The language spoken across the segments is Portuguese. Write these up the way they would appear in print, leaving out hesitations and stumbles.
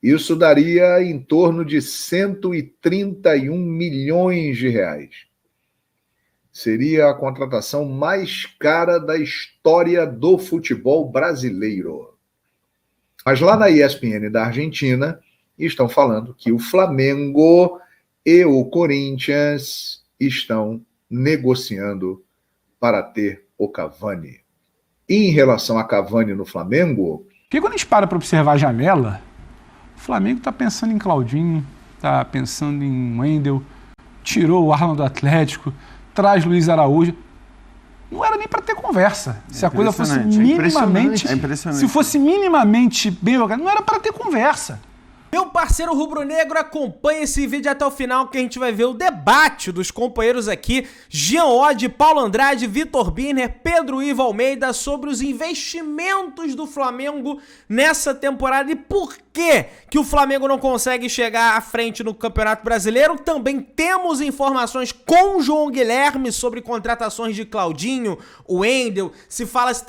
Isso daria em torno de 131 milhões de reais. Seria a contratação mais cara da história do futebol brasileiro. Mas lá na ESPN da Argentina, estão falando que o Flamengo e o Corinthians estão negociando para ter o Cavani. E em relação a Cavani no Flamengo... Porque quando a gente para observar a janela, o Flamengo está pensando em Claudinho, está pensando em Wendel, tirou o Arlon do Atlético, traz Luiz Araújo. Não era nem para ter conversa. Se a coisa fosse minimamente... Se fosse minimamente bem organizado, não era para ter conversa. Meu parceiro rubro-negro, acompanha esse vídeo até o final que a gente vai ver o debate dos companheiros aqui, Jean Oddi, Paulo Andrade, Vitor Birner, Pedro Ivo Almeida, sobre os investimentos do Flamengo nessa temporada e por que o Flamengo não consegue chegar à frente no Campeonato Brasileiro. Também temos informações com o João Guilherme sobre contratações de Claudinho, o Wendel, fala-se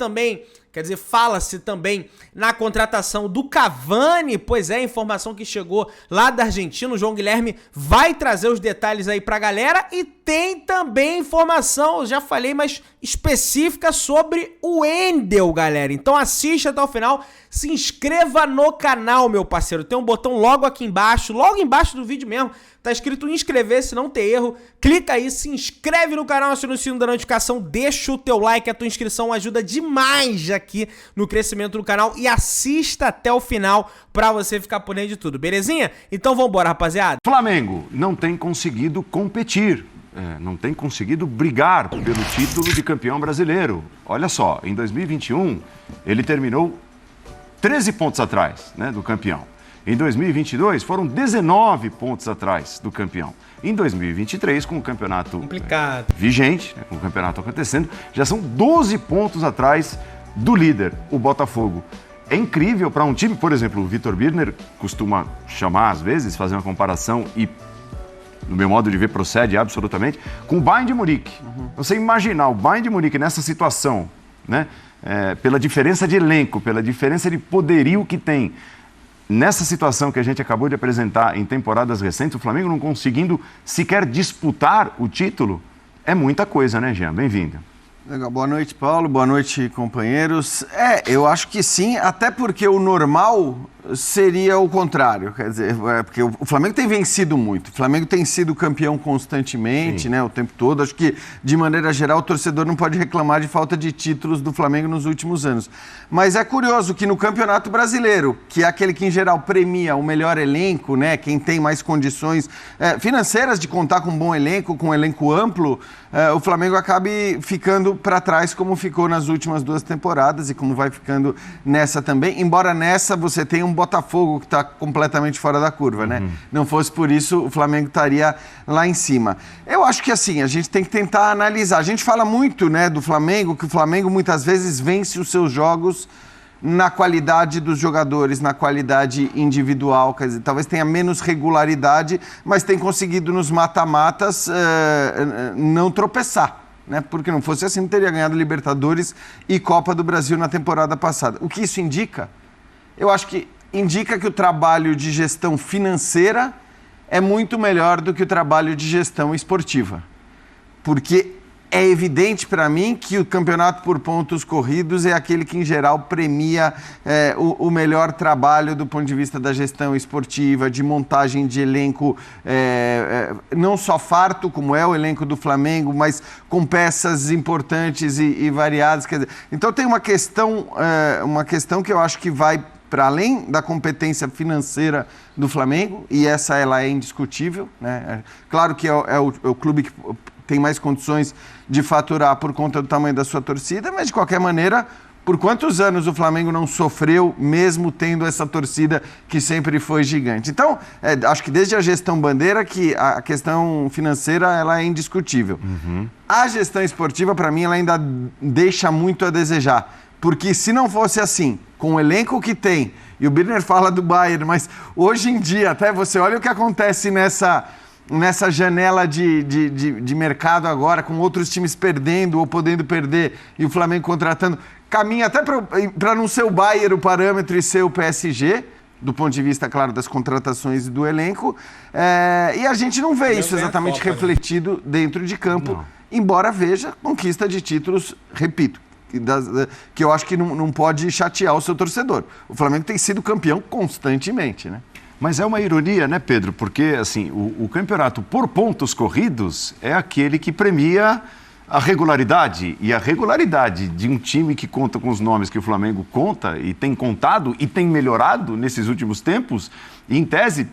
também na contratação do Cavani, pois é, informação que chegou lá da Argentina, o João Guilherme vai trazer os detalhes aí pra galera, e tem também informação, eu já falei, mas específica sobre o Wendel, galera. Então assiste até o final, se inscreva no canal, meu parceiro, tem um botão logo aqui embaixo, logo embaixo do vídeo mesmo, tá escrito inscrever, se não ter erro, clica aí, se inscreve no canal, aciona o sino da notificação, deixa o teu like, a tua inscrição ajuda demais aqui no crescimento do canal e assista até o final pra você ficar por dentro de tudo, belezinha? Então vambora, rapaziada. Flamengo não tem conseguido competir, não tem conseguido brigar pelo título de campeão brasileiro. Olha só, em 2021 ele terminou 13 pontos atrás, né, do campeão. Em 2022, foram 19 pontos atrás do campeão. Em 2023, com o campeonato vigente, né, com o campeonato acontecendo, já são 12 pontos atrás do líder, o Botafogo. É incrível para um time, por exemplo, o Vitor Birner costuma chamar, às vezes, fazer uma comparação e, no meu modo de ver, procede absolutamente, com o Bayern de Munique. Você imaginar o Bayern de Munique nessa situação, né, pela diferença de elenco, pela diferença de poderio que tem, nessa situação que a gente acabou de apresentar em temporadas recentes, o Flamengo não conseguindo sequer disputar o título, é muita coisa, né, Jean? Bem-vindo. Legal. Boa noite, Paulo. Boa noite, companheiros. Eu acho que sim, até porque o normal seria o contrário. Quer dizer, porque o Flamengo tem vencido muito. O Flamengo tem sido campeão constantemente, né, o tempo todo. Acho que, de maneira geral, o torcedor não pode reclamar de falta de títulos do Flamengo nos últimos anos. Mas é curioso que no Campeonato Brasileiro, que é aquele que, em geral, premia o melhor elenco, né, quem tem mais condições financeiras de contar com um bom elenco, com um elenco amplo, o Flamengo acabe ficando para trás, como ficou nas últimas 2 temporadas e como vai ficando nessa também. Embora nessa você tenha um Botafogo que está completamente fora da curva, né? Não fosse por isso, o Flamengo estaria lá em cima. Eu acho que assim, a gente tem que tentar analisar. A gente fala muito, né, do Flamengo, que o Flamengo muitas vezes vence os seus jogos na qualidade dos jogadores, na qualidade individual, quer dizer, talvez tenha menos regularidade, mas tem conseguido nos mata-matas não tropeçar, né? Porque não fosse assim, não teria ganhado Libertadores e Copa do Brasil na temporada passada. O que isso indica? Eu acho que indica que o trabalho de gestão financeira é muito melhor do que o trabalho de gestão esportiva. Porque é evidente para mim que o campeonato por pontos corridos é aquele que, em geral, premia o melhor trabalho do ponto de vista da gestão esportiva, de montagem de elenco, não só farto, como é o elenco do Flamengo, mas com peças importantes e variadas. Quer dizer, então tem uma questão que eu acho que vai para além da competência financeira do Flamengo, e ela é indiscutível, né? Claro que é o clube que tem mais condições de faturar por conta do tamanho da sua torcida, mas de qualquer maneira, por quantos anos o Flamengo não sofreu, mesmo tendo essa torcida que sempre foi gigante? Então, acho que desde a gestão Bandeira, que a questão financeira ela é indiscutível. A gestão esportiva, para mim, ela ainda deixa muito a desejar, porque se não fosse assim, com o elenco que tem, e o Birner fala do Bayern, mas hoje em dia, até você olha o que acontece nessa janela de mercado agora, com outros times perdendo ou podendo perder, e o Flamengo contratando, caminha até para não ser o Bayern o parâmetro e ser o PSG, do ponto de vista, claro, das contratações e do elenco, e a gente não vê isso exatamente refletido dentro de campo, embora veja conquista de títulos, repito, que eu acho que não pode chatear o seu torcedor. O Flamengo tem sido campeão constantemente, né? Mas é uma ironia, né, Pedro? Porque, assim, o campeonato por pontos corridos é aquele que premia a regularidade. E a regularidade de um time que conta com os nomes que o Flamengo conta e tem contado e tem melhorado nesses últimos tempos, em tese,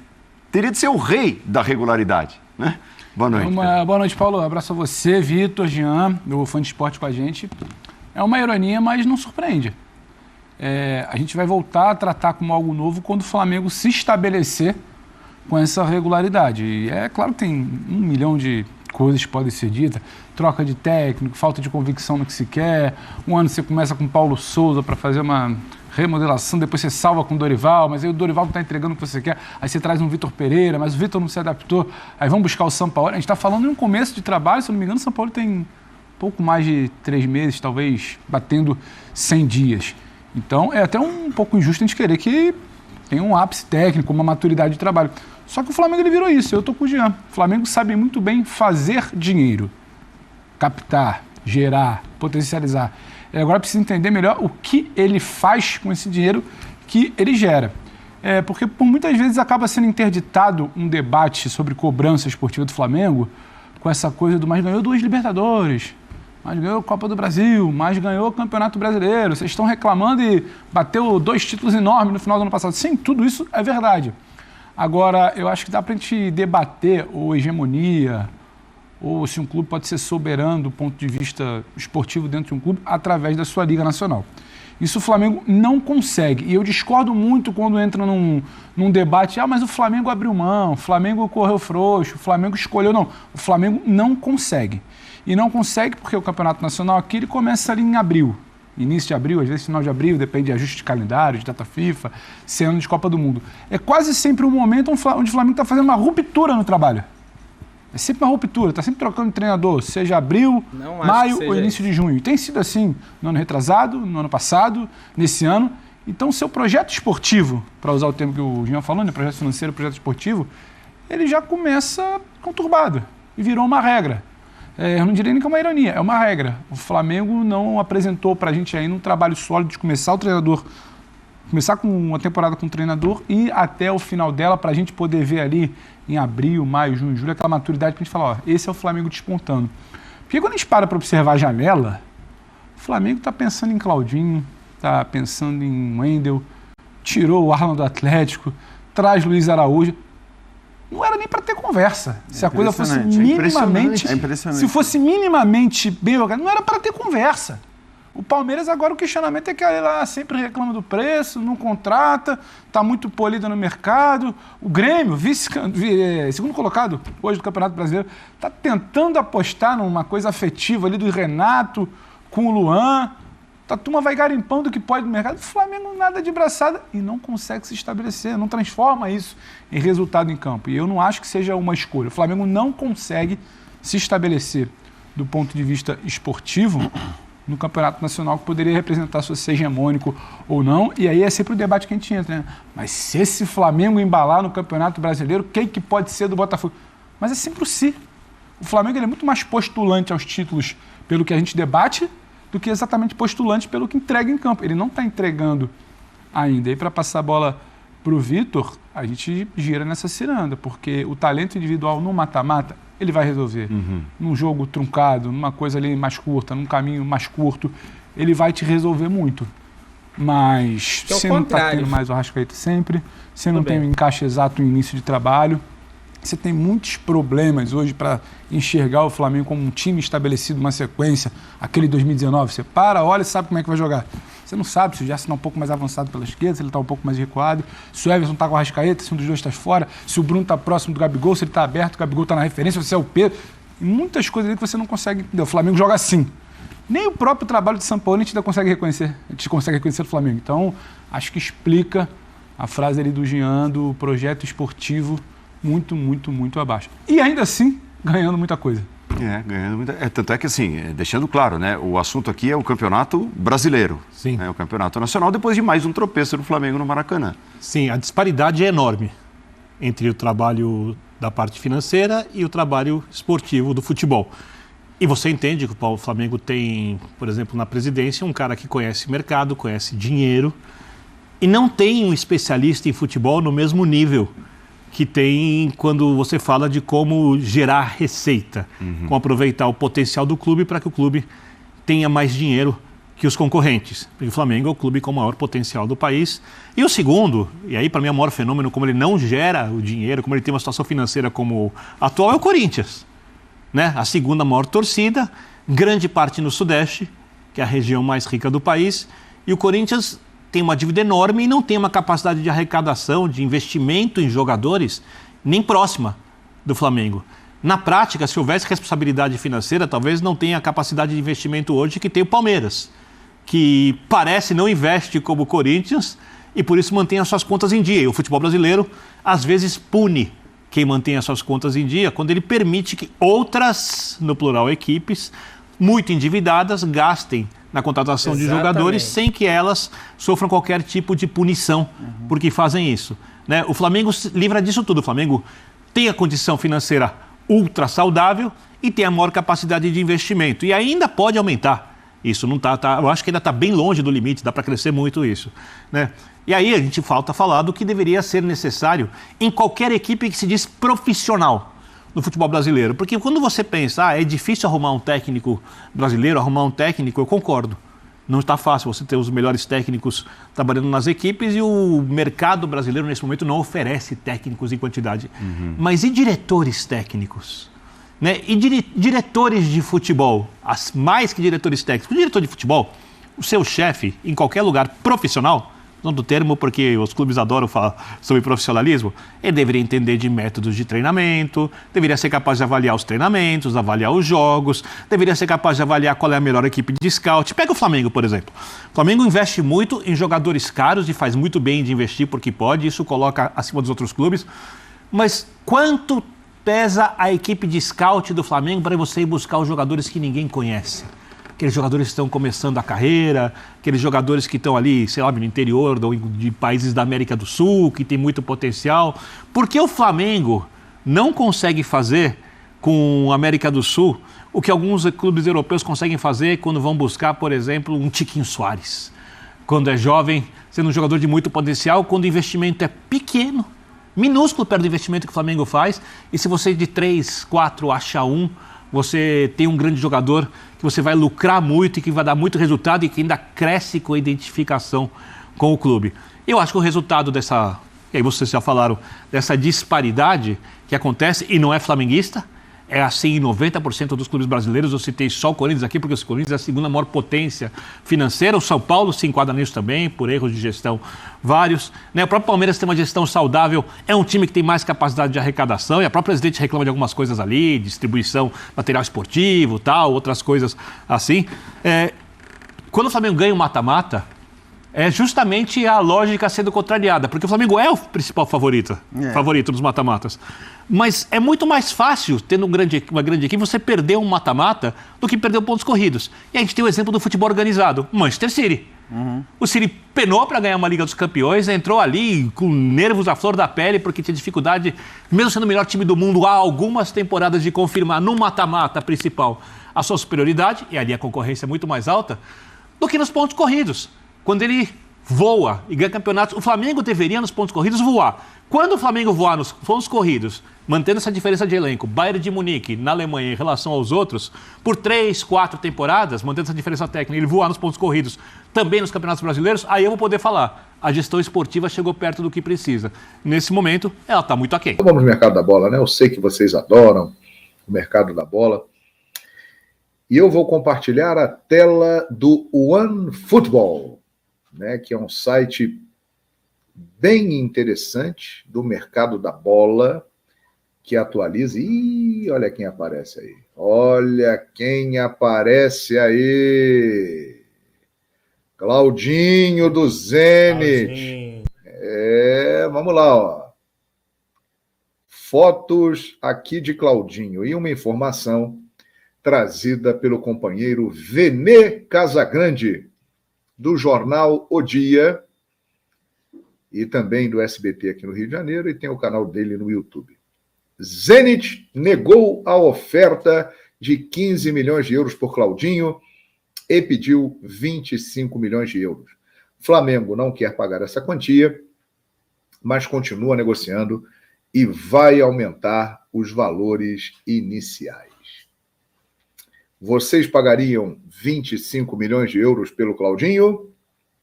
teria de ser o rei da regularidade, né? Boa noite. Boa noite, Paulo. Abraço a você, Vitor, Jean, do Fã de Esporte com a gente. É uma ironia, mas não surpreende. A gente vai voltar a tratar como algo novo quando o Flamengo se estabelecer com essa regularidade. E é claro que tem 1 milhão de coisas que podem ser ditas, troca de técnico, falta de convicção no que se quer. Um ano você começa com Paulo Souza para fazer uma remodelação, depois você salva com o Dorival, mas aí o Dorival não está entregando o que você quer, aí você traz um Vitor Pereira, mas o Vitor não se adaptou, aí vamos buscar o Sampaoli. A gente está falando em um começo de trabalho, se eu não me engano, o Sampaoli tem pouco mais de 3 meses, talvez batendo 100 dias. Então, é até um pouco injusto a gente querer que tenha um ápice técnico, uma maturidade de trabalho. Só que o Flamengo ele virou isso, eu estou com o Jean. O Flamengo sabe muito bem fazer dinheiro, captar, gerar, potencializar. Ele agora precisa entender melhor o que ele faz com esse dinheiro que ele gera. Porque por muitas vezes acaba sendo interditado um debate sobre cobrança esportiva do Flamengo com essa coisa do mais ganhou 2 Libertadores, mais ganhou a Copa do Brasil, mais ganhou o Campeonato Brasileiro. Vocês estão reclamando e bateu 2 títulos enormes no final do ano passado. Sim, tudo isso é verdade. Agora, eu acho que dá para a gente debater ou hegemonia, ou se um clube pode ser soberano do ponto de vista esportivo dentro de um clube através da sua Liga Nacional. Isso o Flamengo não consegue. E eu discordo muito quando entra num debate, mas o Flamengo abriu mão, o Flamengo correu frouxo, o Flamengo escolheu. Não, o Flamengo não consegue. E não consegue porque o Campeonato Nacional aqui ele começa ali em abril. Início de abril, às vezes final de abril, depende de ajuste de calendário, de data FIFA, ser ano de Copa do Mundo. É quase sempre um momento onde o Flamengo está fazendo uma ruptura no trabalho. É sempre uma ruptura, está sempre trocando de treinador, seja abril, maio ou início de junho. E tem sido assim no ano retrasado, no ano passado, nesse ano. Então, seu projeto esportivo, para usar o termo que o Jean falou, né, projeto financeiro, projeto esportivo, ele já começa conturbado e virou uma regra. Eu não diria nem que é uma ironia, é uma regra. O Flamengo não apresentou para a gente ainda um trabalho sólido de começar com uma temporada com o treinador e até o final dela para a gente poder ver ali em abril, maio, junho, julho, aquela maturidade para a gente falar, esse é o Flamengo despontando. Porque quando a gente para observar a janela, o Flamengo está pensando em Claudinho, está pensando em Wendel, tirou o Arlan do Atlético, traz Luiz Araújo. Não era nem para ter conversa. Se a coisa fosse minimamente... Se fosse minimamente bem organizado, não era para ter conversa. O Palmeiras agora o questionamento é que ela sempre reclama do preço, não contrata, está muito polida no mercado. O Grêmio, segundo colocado hoje do Campeonato Brasileiro, está tentando apostar numa coisa afetiva ali do Renato com o Luan. A turma vai garimpando o que pode no mercado. O Flamengo nada de braçada e não consegue se estabelecer, não transforma isso em resultado em campo. E eu não acho que seja uma escolha. O Flamengo não consegue se estabelecer do ponto de vista esportivo no Campeonato Nacional, que poderia representar se fosse hegemônico ou não. E aí é sempre o debate que a gente entra, né? Mas se esse Flamengo embalar no Campeonato Brasileiro, quem que pode ser do Botafogo? Mas é sempre o si. O Flamengo ele é muito mais postulante aos títulos pelo que a gente debate do que exatamente postulante pelo que entrega em campo. Ele não está entregando ainda. E para passar a bola para o Vitor, a gente gira nessa ciranda, porque o talento individual no mata-mata, ele vai resolver. Num jogo truncado, numa coisa ali mais curta, num caminho mais curto, ele vai te resolver muito. Mas você não está tendo mais o Arrascaeta sempre, você não tem o encaixe exato no início de trabalho, você tem muitos problemas hoje para enxergar o Flamengo como um time estabelecido, uma sequência, aquele 2019. Você para, olha e sabe como é que vai jogar. Você não sabe se o Gerson está um pouco mais avançado pela esquerda, se ele está um pouco mais recuado, se o Everson está com o Arrascaeta, se um dos dois está fora, se o Bruno está próximo do Gabigol, se ele está aberto, o Gabigol está na referência, se é o Pedro. Muitas coisas ali que você não consegue entender. O Flamengo joga assim. Nem o próprio trabalho de Sampaoli a gente ainda consegue reconhecer. A gente consegue reconhecer o Flamengo. Então, acho que explica a frase ali do Jean, do projeto esportivo muito, muito, muito abaixo. E ainda assim, ganhando muita coisa. Ganhando muita. Tanto é que, assim, deixando claro, né? O assunto aqui é o campeonato brasileiro. Sim. Né, o campeonato nacional, depois de mais um tropeço do Flamengo no Maracanã. Sim, a disparidade é enorme entre o trabalho da parte financeira e o trabalho esportivo do futebol. E você entende que o Flamengo tem, por exemplo, na presidência, um cara que conhece mercado, conhece dinheiro, e não tem um especialista em futebol no mesmo nível que tem quando você fala de como gerar receita, como aproveitar o potencial do clube para que o clube tenha mais dinheiro que os concorrentes. Porque o Flamengo é o clube com o maior potencial do país. E o segundo, e aí para mim é o maior fenômeno, como ele não gera o dinheiro, como ele tem uma situação financeira como atual, é o Corinthians. Né? A segunda maior torcida, grande parte no Sudeste, que é a região mais rica do país, e o Corinthians tem uma dívida enorme e não tem uma capacidade de arrecadação, de investimento em jogadores, nem próxima do Flamengo. Na prática, se houvesse responsabilidade financeira, talvez não tenha a capacidade de investimento hoje que tem o Palmeiras, que parece não investe como o Corinthians e por isso mantém as suas contas em dia. E o futebol brasileiro, às vezes, pune quem mantém as suas contas em dia quando ele permite que outras, no plural, equipes, muito endividadas, gastem na contratação de jogadores sem que elas sofram qualquer tipo de punição porque fazem isso. Né? O Flamengo se livra disso tudo. O Flamengo tem a condição financeira ultra saudável e tem a maior capacidade de investimento. E ainda pode aumentar. Isso não eu acho que ainda está bem longe do limite, dá para crescer muito isso. Né? E aí a gente falta falar do que deveria ser necessário em qualquer equipe que se diz profissional no futebol brasileiro. Porque quando você pensa, é difícil arrumar um técnico brasileiro, eu concordo. Não está fácil você ter os melhores técnicos trabalhando nas equipes e o mercado brasileiro nesse momento não oferece técnicos em quantidade. Mas e diretores técnicos? Né? E diretores de futebol? Mais que diretores técnicos. O diretor de futebol, o seu chefe, em qualquer lugar profissional, não do termo porque os clubes adoram falar sobre profissionalismo, ele deveria entender de métodos de treinamento, deveria ser capaz de avaliar os treinamentos, avaliar os jogos, deveria ser capaz de avaliar qual é a melhor equipe de scout. Pega o Flamengo, por exemplo. O Flamengo investe muito em jogadores caros e faz muito bem de investir porque pode, isso coloca acima dos outros clubes, mas quanto pesa a equipe de scout do Flamengo para você ir buscar os jogadores que ninguém conhece? Aqueles jogadores que estão começando a carreira, aqueles jogadores que estão ali, sei lá, no interior de países da América do Sul, que tem muito potencial. Por que o Flamengo não consegue fazer com a América do Sul o que alguns clubes europeus conseguem fazer quando vão buscar, por exemplo, um Tiquinho Soares? Quando é jovem, sendo um jogador de muito potencial, quando o investimento é pequeno, minúsculo perto do investimento que o Flamengo faz, e se você de 3, 4 acha um, você tem um grande jogador que você vai lucrar muito e que vai dar muito resultado e que ainda cresce com a identificação com o clube. Eu acho que o resultado dessa, e aí vocês já falaram, dessa disparidade que acontece, e não é flamenguista, é assim em 90% dos clubes brasileiros. Eu citei só o Corinthians aqui, porque o Corinthians é a segunda maior potência financeira. O São Paulo se enquadra nisso também, por erros de gestão vários. Né? O próprio Palmeiras tem uma gestão saudável, é um time que tem mais capacidade de arrecadação, e a própria presidente reclama de algumas coisas ali, distribuição, material esportivo, tal, outras coisas assim. Quando o Flamengo ganha o mata-mata, é justamente a lógica sendo contrariada, porque o Flamengo é o principal favorito dos mata-matas. Mas é muito mais fácil, tendo uma grande equipe, você perder um mata-mata do que perder pontos corridos. E a gente tem o exemplo do futebol organizado, Manchester City. O City penou para ganhar uma Liga dos Campeões, entrou ali com nervos à flor da pele, porque tinha dificuldade, mesmo sendo o melhor time do mundo há algumas temporadas, de confirmar no mata-mata principal a sua superioridade, e ali a concorrência é muito mais alta, do que nos pontos corridos. Quando ele voa e ganha campeonatos, o Flamengo deveria nos pontos corridos voar. Quando o Flamengo voar nos pontos corridos, mantendo essa diferença de elenco, Bayern de Munique na Alemanha em relação aos outros, por 3, 4 temporadas, mantendo essa diferença técnica, ele voar nos pontos corridos, também nos campeonatos brasileiros, aí eu vou poder falar, a gestão esportiva chegou perto do que precisa. Nesse momento, ela está muito aquém. Vamos no mercado da bola, né? Eu sei que vocês adoram o mercado da bola. E eu vou compartilhar a tela do OneFootball, né, que é um site bem interessante do mercado da bola, que atualiza. Ih, olha quem aparece aí. Olha quem aparece aí. Claudinho do Zenit. Vamos lá, ó. Fotos aqui de Claudinho. E uma informação trazida pelo companheiro Venê Casagrande, do jornal O Dia, e também do SBT aqui no Rio de Janeiro, e tem o canal dele no YouTube. Zenit negou a oferta de 15 milhões de euros por Claudinho e pediu 25 milhões de euros. Flamengo não quer pagar essa quantia, mas continua negociando e vai aumentar os valores iniciais. Vocês pagariam 25 milhões de euros pelo Claudinho?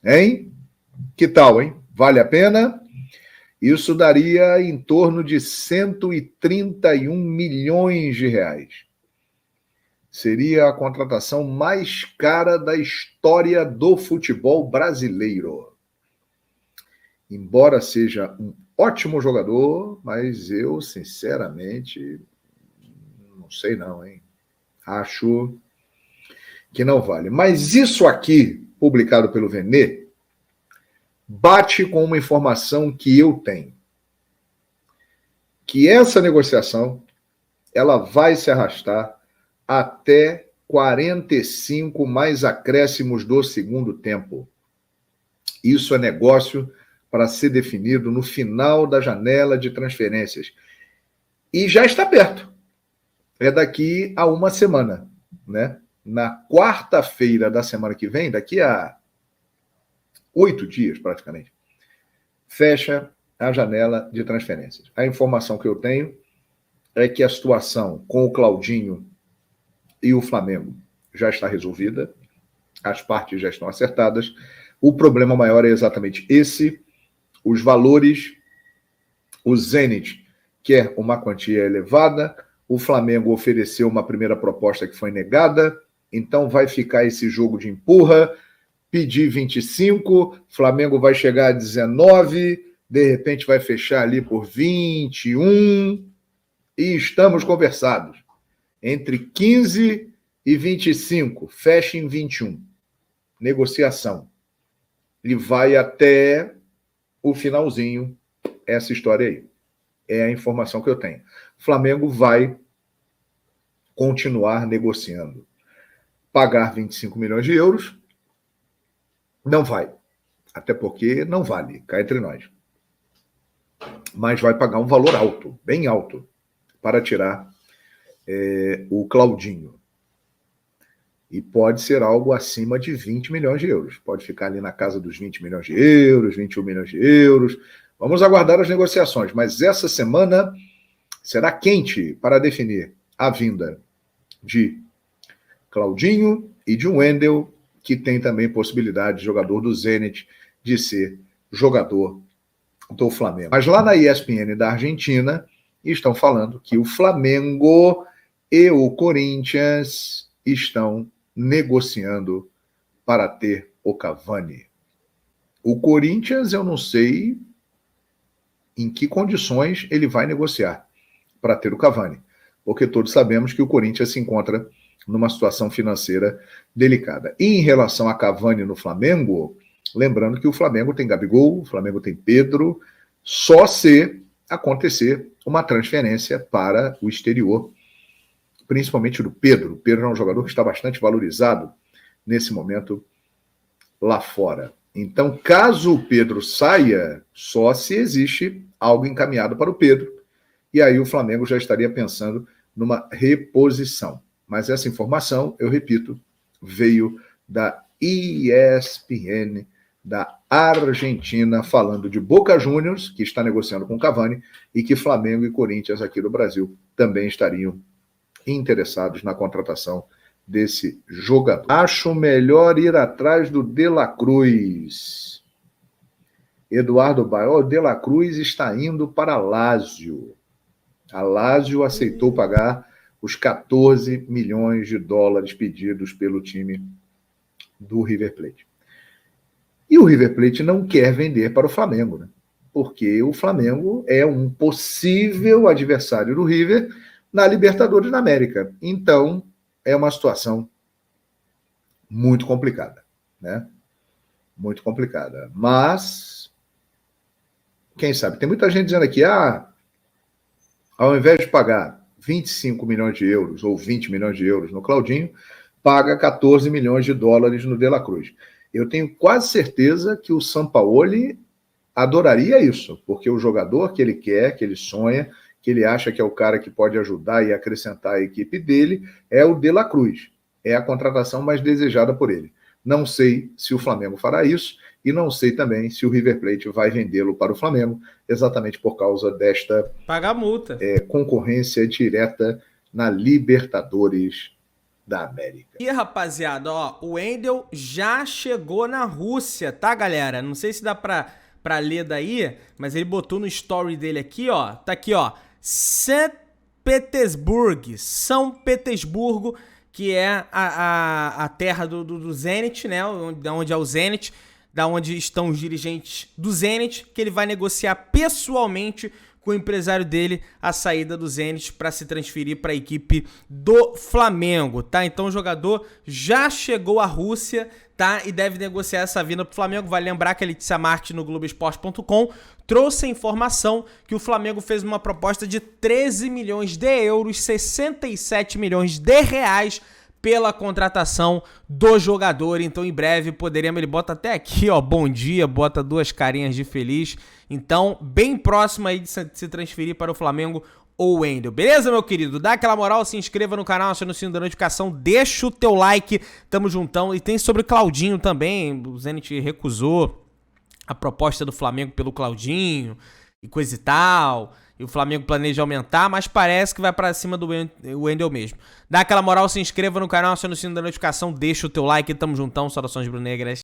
Hein? Que tal, hein? Vale a pena? Isso daria em torno de 131 milhões de reais. Seria a contratação mais cara da história do futebol brasileiro. Embora seja um ótimo jogador, mas eu, sinceramente, não sei não, hein? Acho que não vale. Mas isso aqui, publicado pelo Venê, bate com uma informação que eu tenho. Que essa negociação ela vai se arrastar até 45 mais acréscimos do segundo tempo. Isso é negócio para ser definido no final da janela de transferências. E já está perto. É daqui a uma semana, né? Na quarta-feira da semana que vem, daqui a 8 dias praticamente, fecha a janela de transferências. A informação que eu tenho é que a situação com o Claudinho e o Flamengo já está resolvida, as partes já estão acertadas. O problema maior é exatamente esse: os valores. O Zenit quer uma quantia elevada, o Flamengo ofereceu uma primeira proposta que foi negada, então vai ficar esse jogo de empurra, pedir 25, Flamengo vai chegar a 19, de repente vai fechar ali por 21, e estamos conversados. Entre 15 e 25, fecha em 21. Negociação. E vai até o finalzinho, essa história aí. É a informação que eu tenho. O Flamengo vai continuar negociando. Pagar 25 milhões de euros não vai. Até porque não vale, cá entre nós. Mas vai pagar um valor alto, bem alto, para tirar o Claudinho. E pode ser algo acima de 20 milhões de euros. Pode ficar ali na casa dos 20 milhões de euros, 21 milhões de euros. Vamos aguardar as negociações. Mas essa semana será quente para definir a vinda de Claudinho e de um Wendel, que tem também possibilidade de jogador do Zenit de ser jogador do Flamengo. Mas lá na ESPN da Argentina estão falando que o Flamengo e o Corinthians estão negociando para ter o Cavani. O Corinthians, eu não sei em que condições ele vai negociar para ter o Cavani, porque todos sabemos que o Corinthians se encontra numa situação financeira delicada. E em relação a Cavani no Flamengo, lembrando que o Flamengo tem Gabigol, o Flamengo tem Pedro, só se acontecer uma transferência para o exterior, principalmente do Pedro. O Pedro é um jogador que está bastante valorizado nesse momento lá fora. Então, caso o Pedro saia, só se existe algo encaminhado para o Pedro, e aí o Flamengo já estaria pensando numa reposição. Mas essa informação, eu repito, veio da ESPN da Argentina, falando de Boca Juniors, que está negociando com Cavani, e que Flamengo e Corinthians aqui do Brasil também estariam interessados na contratação desse jogador. Acho melhor ir atrás do De La Cruz. Eduardo Baio, o De La Cruz está indo para Lazio. A Lazio aceitou pagar os 14 milhões de dólares pedidos pelo time do River Plate. E o River Plate não quer vender para o Flamengo, né? Porque o Flamengo é um possível adversário do River na Libertadores da América. Então, é uma situação muito complicada, né? Muito complicada. Mas, quem sabe? Tem muita gente dizendo aqui, ao invés de pagar 25 milhões de euros ou 20 milhões de euros no Claudinho, paga 14 milhões de dólares no De La Cruz. Eu tenho quase certeza que o Sampaoli adoraria isso, porque o jogador que ele quer, que ele sonha, que ele acha que é o cara que pode ajudar e acrescentar a equipe dele, é o De La Cruz. É a contratação mais desejada por ele. Não sei se o Flamengo fará isso e não sei também se o River Plate vai vendê-lo para o Flamengo, exatamente por causa desta Paga multa. Concorrência direta na Libertadores da América. E rapaziada, ó, o Wendel já chegou na Rússia, tá, galera? Não sei se dá pra ler daí, mas ele botou no story dele aqui, ó. Tá aqui, ó. São Petersburgo, que é a terra do Zenit, né? Onde é o Zenit, da onde estão os dirigentes do Zenit, que ele vai negociar pessoalmente com o empresário dele a saída do Zenit para se transferir para a equipe do Flamengo, tá? Então o jogador já chegou à Rússia, tá? E deve negociar essa vinda pro Flamengo. Vai lembrar que a Letícia Marques no Globoesporte.com trouxe a informação que o Flamengo fez uma proposta de 13 milhões de euros, 67 milhões de reais pela contratação do jogador. Então em breve poderemos, ele bota até aqui, ó, bom dia, bota 2 carinhas de feliz. Então bem próximo aí de se transferir para o Flamengo ou Wendel. Beleza, meu querido? Dá aquela moral, se inscreva no canal, aciona o sino da notificação, deixa o teu like, tamo juntão. E tem sobre o Claudinho também, o Zenit recusou a proposta do Flamengo pelo Claudinho e coisa e tal. E o Flamengo planeja aumentar, mas parece que vai pra cima do Wendel mesmo. Dá aquela moral, se inscreva no canal, aciona o sino da notificação, deixa o teu like, tamo juntão, saudações brunegras.